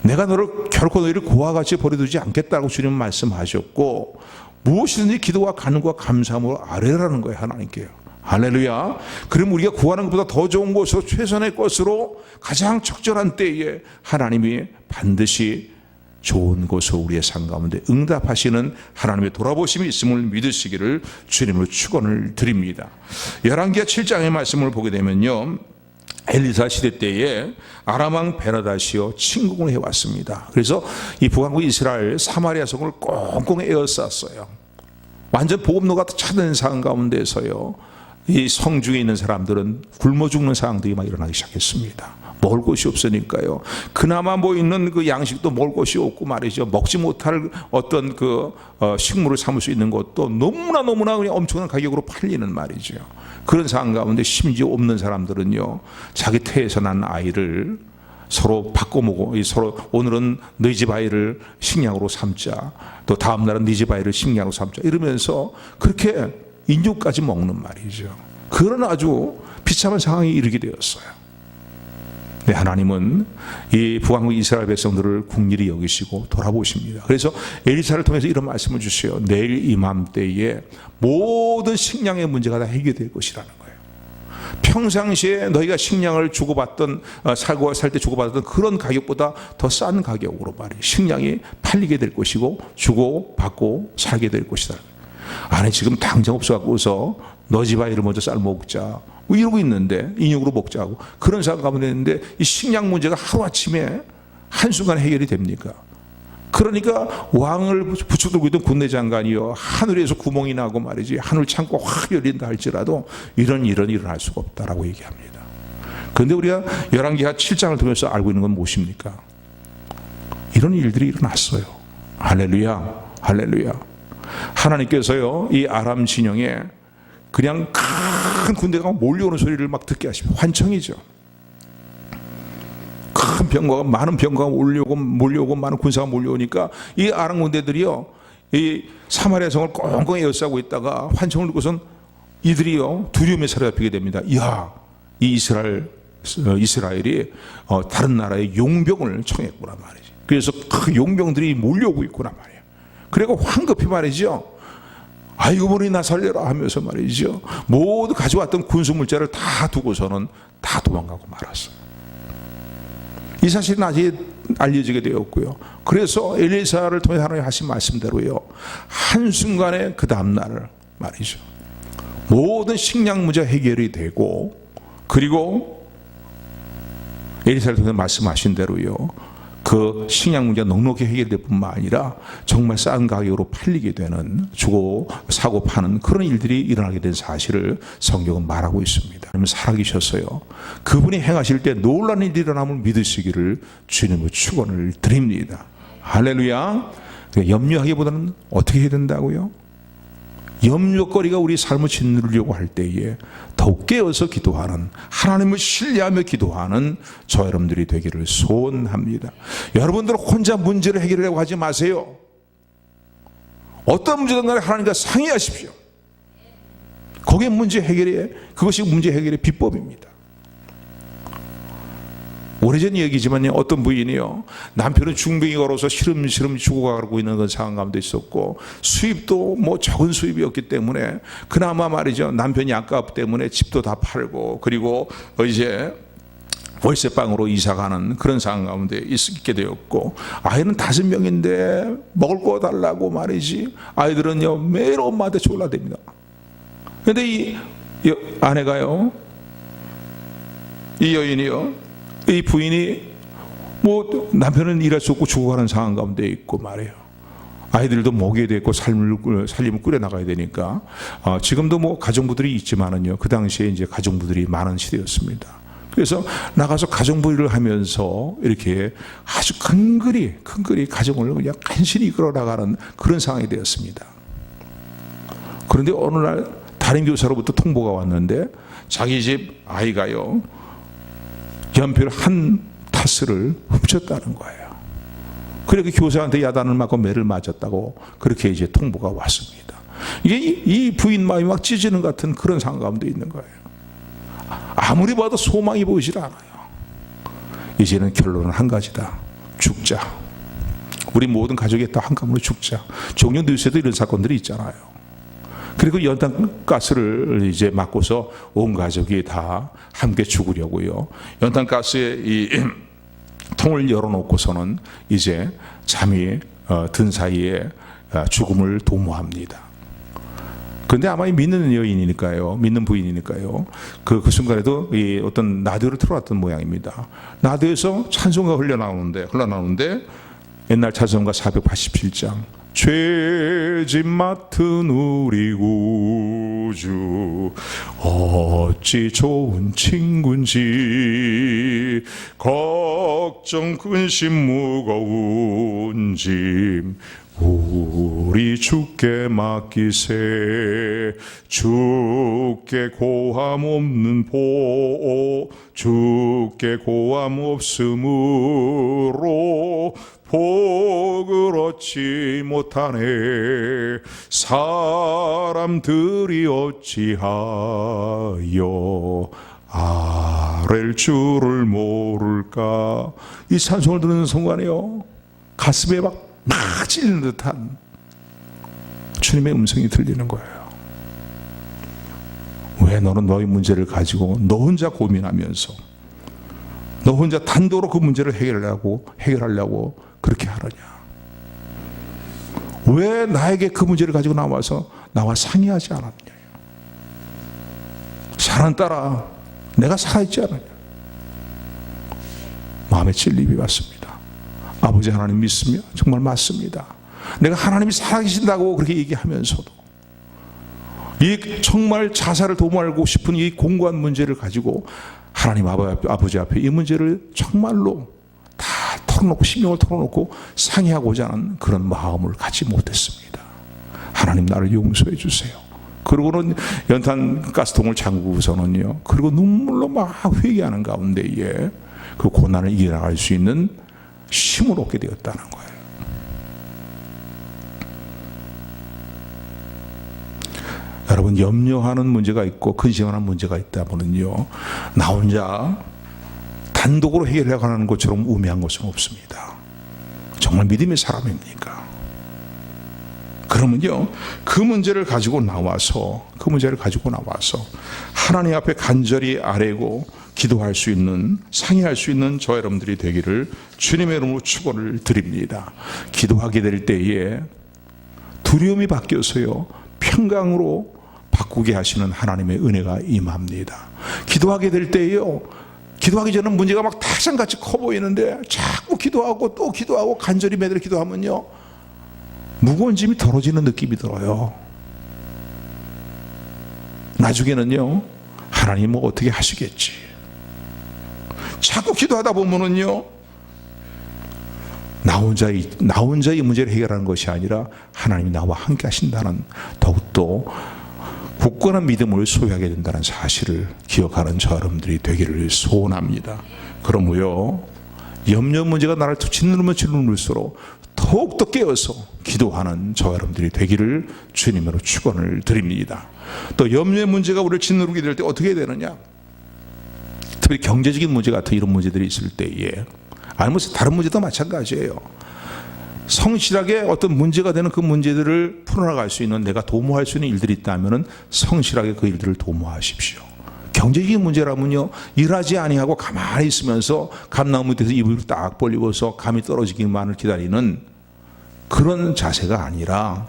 내가 결코 너희를 고와 같이 버려두지 않겠다고 주님은 말씀하셨고, 무엇이든지 기도와 간구와 감사함으로 아뢰라는 거예요, 하나님께요. 할렐루야. 그럼 우리가 구하는 것보다 더 좋은 것으로, 최선의 것으로, 가장 적절한 때에 하나님이 반드시 좋은 것으로 우리의 삶 가운데 응답하시는 하나님의 돌아보심이 있음을 믿으시기를 주님으로 축원을 드립니다. 열왕기하 7장의 말씀을 보게 되면요, 엘리사 시대 때에 아람 왕 베나다시요 침공을 해왔습니다. 그래서 이 북왕국 이스라엘 사마리아 성을 꽁꽁 에워쌌어요. 완전 보급로가 차는 상황 가운데서요, 이 성 중에 있는 사람들은 굶어 죽는 상황들이 막 일어나기 시작했습니다. 먹을 곳이 없으니까요. 그나마 뭐 있는 그 양식도 먹을 곳이 없고 말이죠. 먹지 못할 어떤 그 식물을 삼을 수 있는 것도 너무나 그냥 엄청난 가격으로 팔리는 말이죠. 그런 상황 가운데 심지어 없는 사람들은요, 자기 태에서 난 아이를 서로 바꿔 먹고, 서로 오늘은 너희 집 아이를 식량으로 삼자, 또 다음 날은 네 집 아이를 식량으로 삼자, 이러면서 그렇게 인육까지 먹는 말이죠. 그런 아주 비참한 상황이 이르게 되었어요. 네, 하나님은 이 북왕국 이스라엘 백성들을 긍휼히 여기시고 돌아보십니다. 그래서 엘리사를 통해서 이런 말씀을 주세요. 내일 이맘때에 모든 식량의 문제가 다 해결될 것이라는 거예요. 평상시에 너희가 식량을 주고받던, 살고 살 때 주고받았던 그런 가격보다 더 싼 가격으로 말이에요, 식량이 팔리게 될 것이고 주고받고 살게 될 것이다. 아니 지금 당장 없어갖고서 너 집 아이를 먼저 쌀 먹자 뭐 이러고 있는데, 인육으로 먹자고 그런 생각 가면 되는데, 이 식량 문제가 하루아침에 한순간에 해결이 됩니까? 그러니까 왕을 붙여들고 있던 군대장관이요, 하늘에서 구멍이 나고 말이지, 하늘 창고 확 열린다 할지라도 이런 일은 일어날 수가 없다라고 얘기합니다. 그런데 우리가 열왕기하 7장을 통해서 알고 있는 건 무엇입니까? 이런 일들이 일어났어요. 할렐루야, 할렐루야. 하나님께서요, 이 아람 진영에 그냥 큰 군대가 몰려오는 소리를 막 듣게 하십니다. 환청이죠. 큰 병거가, 많은 병거가 몰려오고 많은 군사가 몰려오니까 이 아람 군대들이요, 이 사마리아 성을 꽁꽁 에워싸고 있다가 환청을 듣고선 이들이요 두려움에 사로잡히게 됩니다. 이야, 이 이스라엘이 다른 나라의 용병을 청했구나 말이지. 그래서 그 용병들이 몰려오고 있구나 말이에요. 그리고 황급히 말이죠, 아이고 머리 나 살려라 하면서 말이죠, 모두 가져왔던 군수물자를 다 두고서는 다 도망가고 말았어요. 이 사실은 아직 알려지게 되었고요. 그래서 엘리사를 통해 하나님 하신 말씀대로요, 한순간에 그 다음날 말이죠, 모든 식량 문제 해결이 되고, 그리고 엘리사를 통해 말씀하신 대로요, 그 식량 문제가 넉넉히 해결될 뿐만 아니라 정말 싼 가격으로 팔리게 되는, 주고 사고 파는 그런 일들이 일어나게 된 사실을 성경은 말하고 있습니다. 하나님은 살아계셨어요. 그분이 행하실 때 놀라운 일이 일어남을 믿으시기를 주님의 축원을 드립니다. 할렐루야. 염려하기보다는 어떻게 해야 된다고요? 염려거리가 우리 삶을 짓누르려고 할 때에 더욱 깨어서 기도하는, 하나님을 신뢰하며 기도하는 저 여러분들이 되기를 소원합니다. 여러분들은 혼자 문제를 해결하려고 하지 마세요. 어떤 문제든 간에 하나님과 상의하십시오. 그게 문제 해결의, 그것이 문제 해결의 비법입니다. 오래전 얘기지만요, 어떤 부인이요, 남편은 중병이 걸어서 시름시름 죽어가고 있는 그런 상황 가운데 있었고, 수입도 뭐 적은 수입이었기 때문에 그나마 말이죠, 남편이 아깝기 때문에 집도 다 팔고, 그리고 이제 월세방으로 이사가는 그런 상황 가운데 있게 되었고, 아이는 5명인데 먹을 거 달라고 말이지, 아이들은요 매일 엄마한테 졸라댑니다. 그런데 이 아내가요, 이 여인이요, 이 부인이 뭐 남편은 일할 수 없고 죽어가는 상황 가운데 있고 말이에요. 아이들도 먹여야 되고 살림을 꾸려 나가야 되니까 지금도 뭐 가정부들이 있지만은요, 그 당시에 이제 가정부들이 많은 시대였습니다. 그래서 나가서 가정부를 하면서 이렇게 아주 큰그리 가정을 그냥 간신히 이끌어 나가는 그런 상황이 되었습니다. 그런데 어느 날 담임 교사로부터 통보가 왔는데 자기 집 아이가요, 연필 한 타스를 훔쳤다는 거예요. 그렇게 교사한테 야단을 맞고 매를 맞았다고 그렇게 이제 통보가 왔습니다. 이게 이 부인 마음이 막 찢어지는 같은 그런 상황 가운데 있는 거예요. 아무리 봐도 소망이 보이질 않아요. 이제는 결론은 한 가지다. 죽자. 우리 모든 가족이 다 한꺼번에 죽자. 종교 뉴스에도 이런 사건들이 있잖아요. 그리고 연탄가스를 이제 맞고서 온 가족이 다 함께 죽으려고요. 연탄가스에 이 통을 열어놓고서는 이제 잠이 든 사이에 죽음을 도모합니다. 그런데 아마 믿는 여인이니까요, 믿는 부인이니까요, 그 순간에도 이 어떤 라디오를 틀어놨던 모양입니다. 라디오에서 찬송가 흘러나오는데 옛날 찬송가 487장, 죄짐 맡은 우리 구주 어찌 좋은 친구인지, 걱정 근심 무거운 짐 우리 주께 맡기세. 주께 고함 없는 주께 고함 없으므로 복을 얻지 못하네. 사람들이 어찌하여 아랠 줄을 모를까. 이 찬송을 듣는 순간에요, 가슴에 막 찔리는 듯한 주님의 음성이 들리는 거예요. 왜 너는 너의 문제를 가지고 너 혼자 고민하면서 너 혼자 단독으로 그 문제를 해결하려고 그렇게 하느냐. 왜 나에게 그 문제를 가지고 나와서 나와 상의하지 않았냐. 사랑 따라 내가 살아있지 않느냐. 마음에 찔림이 왔습니다. 아버지 하나님 믿습니다. 정말 맞습니다. 내가 하나님이 살아계신다고 그렇게 얘기하면서도 이 정말 자살을 도모하고 싶은 이 공고한 문제를 가지고 하나님 아버지 앞에 이 문제를 정말로 다 털어놓고 신명을 털어놓고 상의하고자 하는 그런 마음을 갖지 못했습니다. 하나님 나를 용서해 주세요. 그러고는 연탄 가스통을 잠그고서는요, 그리고 눈물로 막 회개하는 가운데에 그 고난을 이겨나갈 수 있는 힘을 얻게 되었다는 거예요. 여러분, 염려하는 문제가 있고 근심하는 문제가 있다면요, 나 혼자 단독으로 해결하려고 하는 것처럼 우매한 것은 없습니다. 정말 믿음의 사람입니까? 그러면요, 그 문제를 가지고 나와서 하나님 앞에 간절히 아뢰고 기도할 수 있는, 상의할 수 있는 저 여러분들이 되기를 주님의 이름으로 축원을 드립니다. 기도하게 될 때에 두려움이 바뀌어서요, 평강으로 바꾸게 하시는 하나님의 은혜가 임합니다. 기도하게 될 때에요, 기도하기 전에 문제가 막 타산같이 커 보이는데 자꾸 기도하고 또 기도하고 간절히 매달 기도하면요, 무거운 짐이 덜어지는 느낌이 들어요. 나중에는요, 하나님 뭐 어떻게 하시겠지. 자꾸 기도하다 보면은요, 나 혼자 이 문제를 해결하는 것이 아니라 하나님이 나와 함께 하신다는 더욱 또 굳건한 믿음을 소유하게 된다는 사실을 기억하는 저 여러분들이 되기를 소원합니다. 그러므로 염려 문제가 나를 짓누르면 짓누를수록 더욱더 깨어서 기도하는 저 여러분들이 되기를 주님으로 축원을 드립니다. 또 염려의 문제가 우리를 짓누르게 될 때 어떻게 해야 되느냐? 특히 경제적인 문제 같은 이런 문제들이 있을 때에, 아니면 다른 문제도 마찬가지예요. 성실하게 어떤 문제가 되는 그 문제들을 풀어나갈 수 있는, 내가 도모할 수 있는 일들이 있다면 성실하게 그 일들을 도모하십시오. 경제적인 문제라면요, 일하지 아니하고 가만히 있으면서 감나무 밑에서 입을 딱 벌리고서 감이 떨어지기만을 기다리는 그런 자세가 아니라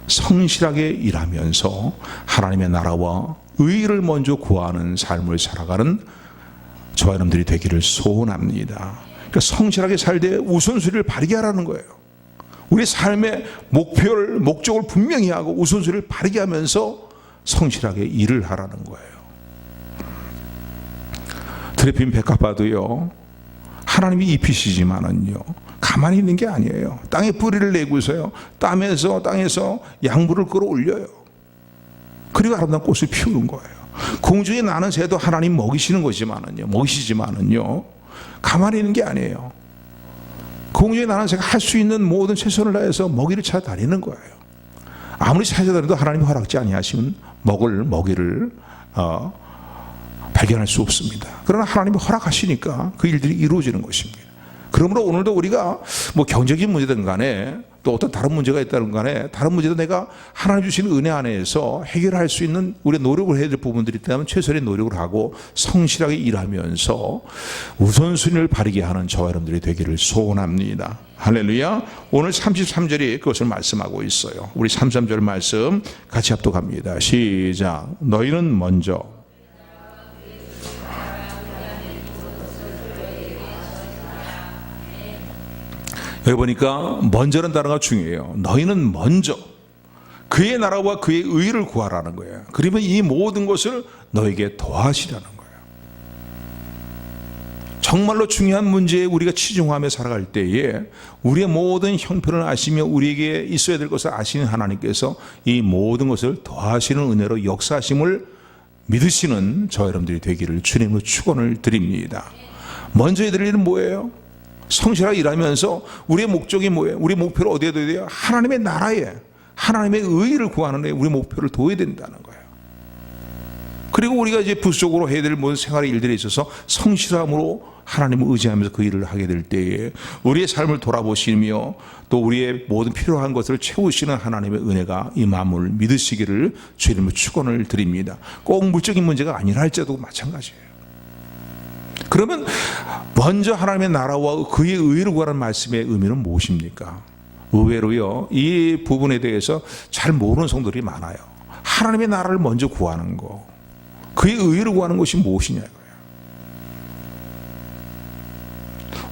성실하게 일하면서 하나님의 나라와 의를 먼저 구하는 삶을 살아가는 저와 여러분들이 되기를 소원합니다. 그러니까 성실하게 살 때 우선순위를 바르게 하라는 거예요. 우리 삶의 목적을 분명히 하고 우선순위를 바르게 하면서 성실하게 일을 하라는 거예요. 드레핀 백합화도요, 하나님이 입히시지만은요, 가만히 있는 게 아니에요. 땅에 뿌리를 내고서요, 땅에서 양분을 끌어올려요. 그리고 아름다운 꽃을 피우는 거예요. 공중에 나는 새도 하나님 먹이시지만은요, 가만히 있는 게 아니에요. 공중에 나는 새가 할 수 있는 모든 최선을 다해서 먹이를 찾아다니는 거예요. 아무리 찾아다녀도 하나님이 허락지 아니하시면 먹을 먹이를 발견할 수 없습니다. 그러나 하나님이 허락하시니까 그 일들이 이루어지는 것입니다. 그러므로 오늘도 우리가 뭐 경제적인 문제든 간에 또 어떤 다른 문제가 있다는 간에 다른 문제도 내가 하나님 주신 은혜 안에서 해결할 수 있는 우리가 노력을 해야 될 부분들이 있다면 최선의 노력을 하고 성실하게 일하면서 우선순위를 바르게 하는 저와 여러분들이 되기를 소원합니다. 할렐루야. 오늘 33절이 그것을 말씀하고 있어요. 우리 33절 말씀 같이 합독합니다. 시작. 너희는 먼저 여기 보니까 먼저는 단어가 중요해요. 너희는 먼저 그의 나라와 그의 의를 구하라는 거예요. 그러면 이 모든 것을 너에게 더하시라는 거예요. 정말로 중요한 문제에 우리가 치중하며 살아갈 때에 우리의 모든 형편을 아시며 우리에게 있어야 될 것을 아시는 하나님께서 이 모든 것을 더하시는 은혜로 역사하심을 믿으시는 저 여러분들이 되기를 주님으로 축원을 드립니다. 먼저 해야 될 일은 뭐예요? 성실하게 일하면서 우리의 목적이 뭐예요? 우리 목표를 어디에 둬야 돼요? 하나님의 나라에, 하나님의 의를 구하는 데 우리 목표를 둬야 된다는 거예요. 그리고 우리가 이제 부수적으로 해야 될 모든 생활의 일들에 있어서 성실함으로 하나님을 의지하면서 그 일을 하게 될 때에 우리의 삶을 돌아보시며 또 우리의 모든 필요한 것을 채우시는 하나님의 은혜가 임함을 믿으시기를 주님의 축원을 드립니다. 꼭 물적인 문제가 아니라 할지라도 마찬가지예요. 그러면 먼저 하나님의 나라와 그의 의를 구하는 말씀의 의미는 무엇입니까? 의외로요, 이 부분에 대해서 잘 모르는 성도들이 많아요. 하나님의 나라를 먼저 구하는 거, 그의 의를 구하는 것이 무엇이냐고요.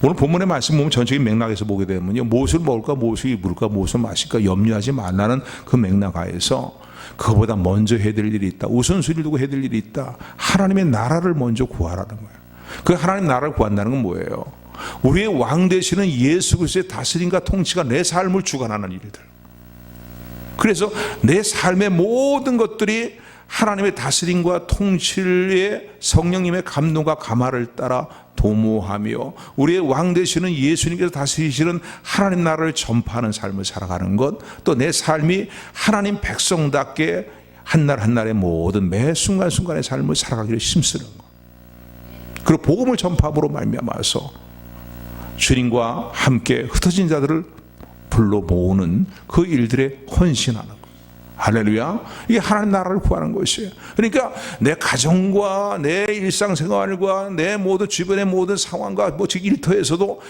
오늘 본문의 말씀 보면 전체적인 맥락에서 보게 되면요, 무엇을 먹을까, 무엇을 입을까, 무엇을 마실까 염려하지 말라는 그 맥락 하에서 그거보다 먼저 해야 될 일이 있다, 우선순위를 두고 해야 될 일이 있다, 하나님의 나라를 먼저 구하라는 거예요. 그 하나님 나라를 구한다는 건 뭐예요? 우리의 왕 되시는 예수 그리스도의 다스림과 통치가 내 삶을 주관하는 일들. 그래서 내 삶의 모든 것들이 하나님의 다스림과 통치의 성령님의 감동과 감화를 따라 도모하며 우리의 왕 되시는 예수님께서 다스리시는 하나님 나라를 전파하는 삶을 살아가는 것, 또 내 삶이 하나님 백성답게 한날 한날의 모든 매 순간순간의 삶을 살아가기를 힘쓰는 것, 그리고 복음을 전파함으로 말미암아서 주님과 함께 흩어진 자들을 불러 모으는 그 일들에 헌신하는 것. 할렐루야. 이게 하나님 나라를 구하는 것이에요. 그러니까 내 가정과 내 일상생활과 내 모든 주변의 모든 상황과 즉 일터에서도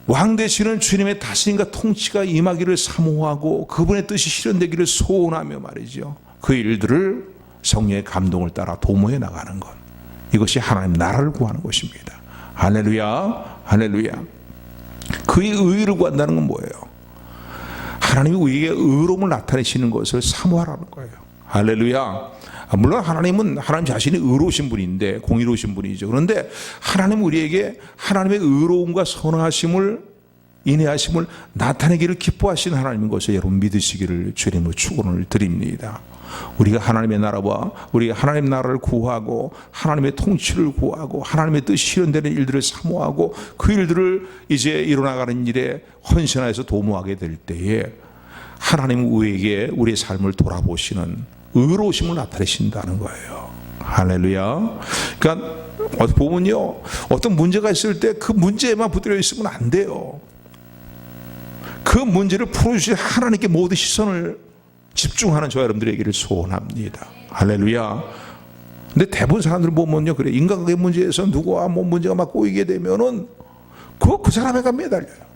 왕 되시는 주님의 다스림과 통치가 임하기를 사모하고 그분의 뜻이 실현되기를 소원하며 말이죠, 그 일들을 성령의 감동을 따라 도모해 나가는 것, 이것이 하나님 나라를 구하는 것입니다. 할렐루야. 할렐루야. 그의 의를 구한다는 건 뭐예요? 하나님이 우리에게 의로움을 나타내시는 것을 사모하라는 거예요. 할렐루야. 물론 하나님은 하나님 자신이 의로우신 분인데, 공의로우신 분이죠. 그런데 하나님은 우리에게 하나님의 의로움과 선하심을 인내하심을 나타내기를 기뻐하시는 하나님인 것을 여러분 믿으시기를 주님으로 축원을 드립니다. 우리가 하나님의 나라와 우리가 하나님 나라를 구하고 하나님의 통치를 구하고 하나님의 뜻이 실현되는 일들을 사모하고 그 일들을 이제 일어나가는 일에 헌신하여서 도모하게 될 때에 하나님 우리에게 우리의 삶을 돌아보시는 의로우심을 나타내신다는 거예요. 할렐루야. 그러니까 보면요, 어떤 문제가 있을 때 그 문제에만 붙들려 있으면 안 돼요. 그 문제를 풀어주실 하나님께 모든 시선을 집중하는 저와 여러분들에게를 소원합니다. 할렐루야. 근데 대부분 사람들 보면요, 그래, 인간관계 문제에서 누구와 뭐 문제가 막 꼬이게 되면은 그 사람에게 매달려요.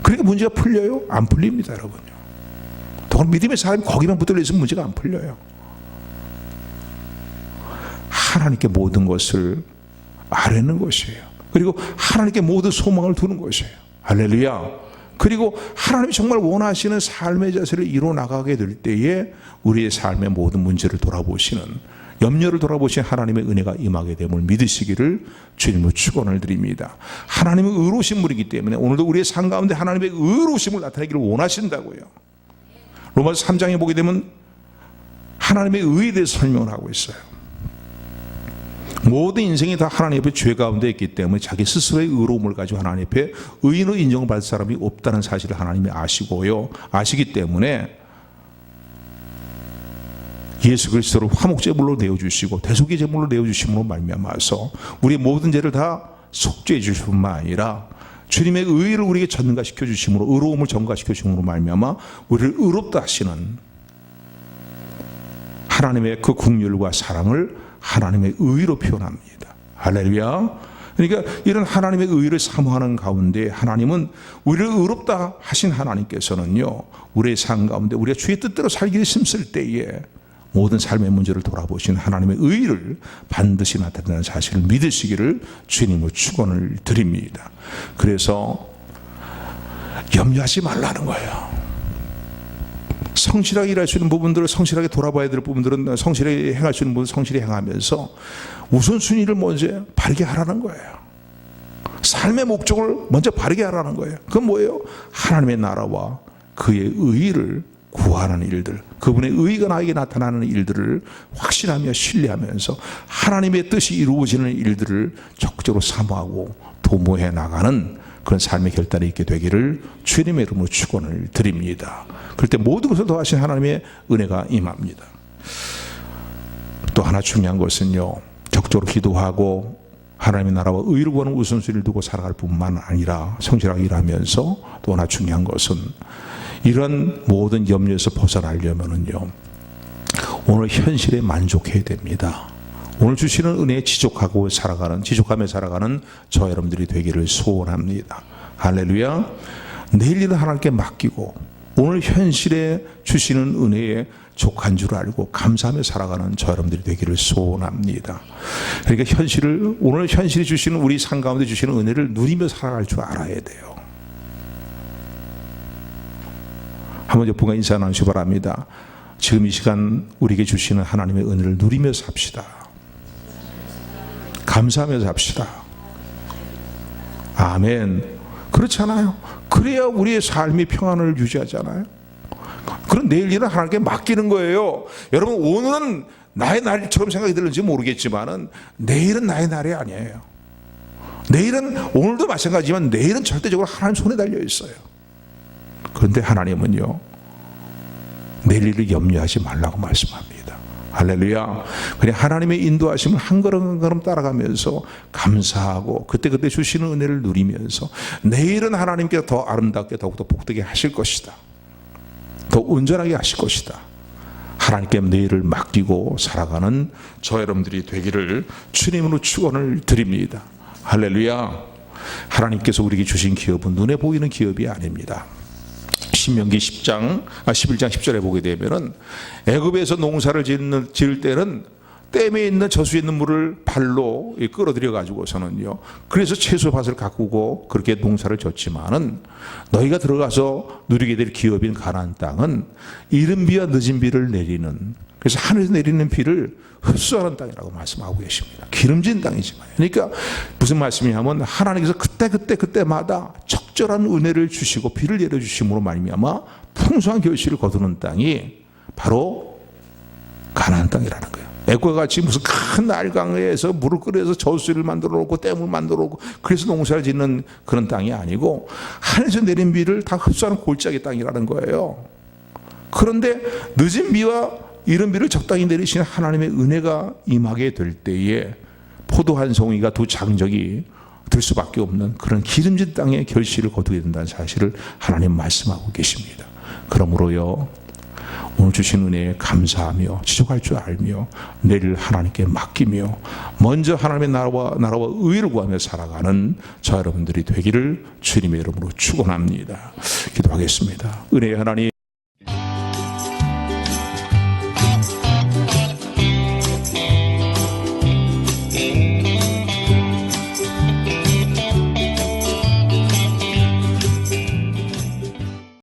그러니까 문제가 풀려요? 안 풀립니다, 여러분요. 더 믿음의 사람이 거기만 붙들려 있으면 문제가 안 풀려요. 하나님께 모든 것을 아뢰는 것이에요. 그리고 하나님께 모든 소망을 두는 것이에요. 할렐루야. 그리고 하나님이 정말 원하시는 삶의 자세를 이뤄나가게 될 때에 우리의 삶의 모든 문제를 돌아보시는, 염려를 돌아보시는 하나님의 은혜가 임하게 됨을 믿으시기를 주님으로 축원을 드립니다. 하나님은 의로우신 분이기 때문에 오늘도 우리의 삶 가운데 하나님의 의로우심을 나타내기를 원하신다고요. 로마서 3장에 보게 되면 하나님의 의에 대해서 설명을 하고 있어요. 모든 인생이 다 하나님 앞에 죄 가운데 있기 때문에 자기 스스로의 의로움을 가지고 하나님 앞에 의인으로 인정을 받을 사람이 없다는 사실을 하나님이 아시고요, 아시기 때문에 예수 그리스도를 화목제물로 내어주시고 대속의 제물로 내어주심으로 말미암아서 우리의 모든 죄를 다 속죄해 주실 뿐만 아니라 주님의 의를 우리에게 전가시켜 주심으로, 의로움을 전가시켜 주심으로 말미암아 우리를 의롭다 하시는 하나님의 그 긍휼과 사랑을 하나님의 의로 표현합니다. 할렐루야. 그러니까 이런 하나님의 의를 사모하는 가운데 하나님은 우리를 의롭다 하신 하나님께서는요, 우리의 삶 가운데 우리가 주의 뜻대로 살기를 힘쓸 때에 모든 삶의 문제를 돌아보신 하나님의 의를 반드시 나타내는 사실을 믿으시기를 주님으로 축원을 드립니다. 그래서 염려하지 말라는 거예요. 성실하게 일할 수 있는 부분들을 성실하게 돌아봐야 될 부분들은 성실하게 행할 수 있는 부분은 성실히 행하면서 우선순위를 먼저 바르게 하라는 거예요. 삶의 목적을 먼저 바르게 하라는 거예요. 그건 뭐예요? 하나님의 나라와 그의 의를 구하는 일들, 그분의 의가 나에게 나타나는 일들을 확신하며 신뢰하면서 하나님의 뜻이 이루어지는 일들을 적극적으로 사모하고 도모해 나가는 그런 삶의 결단이 있게 되기를 주님의 이름으로 축원을 드립니다. 그럴 때 모든 것을 더하신 하나님의 은혜가 임합니다. 또 하나 중요한 것은요, 적극적으로 기도하고 하나님의 나라와 의를 구하는 우선순위를 두고 살아갈 뿐만 아니라 성실하게 일하면서 또 하나 중요한 것은 이런 모든 염려에서 벗어나려면요, 오늘 현실에 만족해야 됩니다. 오늘 주시는 은혜에 지족하며 살아가는 저 여러분들이 되기를 소원합니다. 할렐루야. 내일 일은 하나님께 맡기고 오늘 현실에 주시는 은혜에 족한 줄 알고 감사하며 살아가는 저 여러분들이 되기를 소원합니다. 그러니까 오늘 현실이 주시는 우리 삶 가운데 주시는 은혜를 누리며 살아갈 줄 알아야 돼요. 한번 옆분과 인사 나누시기 바랍니다. 지금 이 시간 우리에게 주시는 하나님의 은혜를 누리며 삽시다. 감사하며 삽시다. 아멘. 그렇잖아요. 그래야 우리의 삶이 평안을 유지하잖아요. 그럼 내일 일은 하나님께 맡기는 거예요. 여러분, 오늘은 나의 날처럼 생각이 들는지 모르겠지만은 내일은 나의 날이 아니에요. 내일은, 오늘도 마찬가지지만 내일은 절대적으로 하나님 손에 달려 있어요. 그런데 하나님은요, 내일 일을 염려하지 말라고 말씀합니다. 할렐루야. 그냥 하나님의 인도하심을 한 걸음 한 걸음 따라가면서 감사하고 그때그때 주시는 은혜를 누리면서 내일은 하나님께 더 아름답게 더욱더 복되게 하실 것이다, 더 온전하게 하실 것이다, 하나님께 내일을 맡기고 살아가는 저 여러분들이 되기를 주님으로 축원을 드립니다. 할렐루야. 하나님께서 우리에게 주신 기업은 눈에 보이는 기업이 아닙니다. 신명기 11장 10절에 보게 되면은 애굽에서 농사를 지을 때는 댐에 있는 저수에 있는 물을 발로 끌어들여 가지고서는요, 그래서 채소밭을 가꾸고 그렇게 농사를 졌지만은 너희가 들어가서 누리게 될 기업인 가나안 땅은 이른 비와 늦은 비를 내리는, 그래서 하늘에서 내리는 비를 흡수하는 땅이라고 말씀하고 계십니다. 기름진 땅이지만, 그러니까 무슨 말씀이냐면 하나님께서 그때마다 적절한 은혜를 주시고 비를 내려주심으로 말미암아 풍성한 결실을 거두는 땅이 바로 가나안 땅이라는 거예요. 애국과 같이 무슨 큰 날강에서 물을 끓여서 저수지를 만들어 놓고 댐을 만들어 놓고 그래서 농사를 짓는 그런 땅이 아니고 하늘에서 내린 비를 다 흡수하는 골짜기 땅이라는 거예요. 그런데 늦은 비와 이른 비를 적당히 내리시는 하나님의 은혜가 임하게 될 때에 포도 한 송이가 두 장적이 될 수밖에 없는 그런 기름진 땅의 결실을 거두게 된다는 사실을 하나님 말씀하고 계십니다. 그러므로요, 오늘 주신 은혜에 감사하며 지속할 줄 알며 내일 하나님께 맡기며 먼저 하나님의 나라와 의를 구하며 살아가는 저 여러분들이 되기를 주님의 이름으로 축원합니다. 기도하겠습니다. 은혜의 하나님,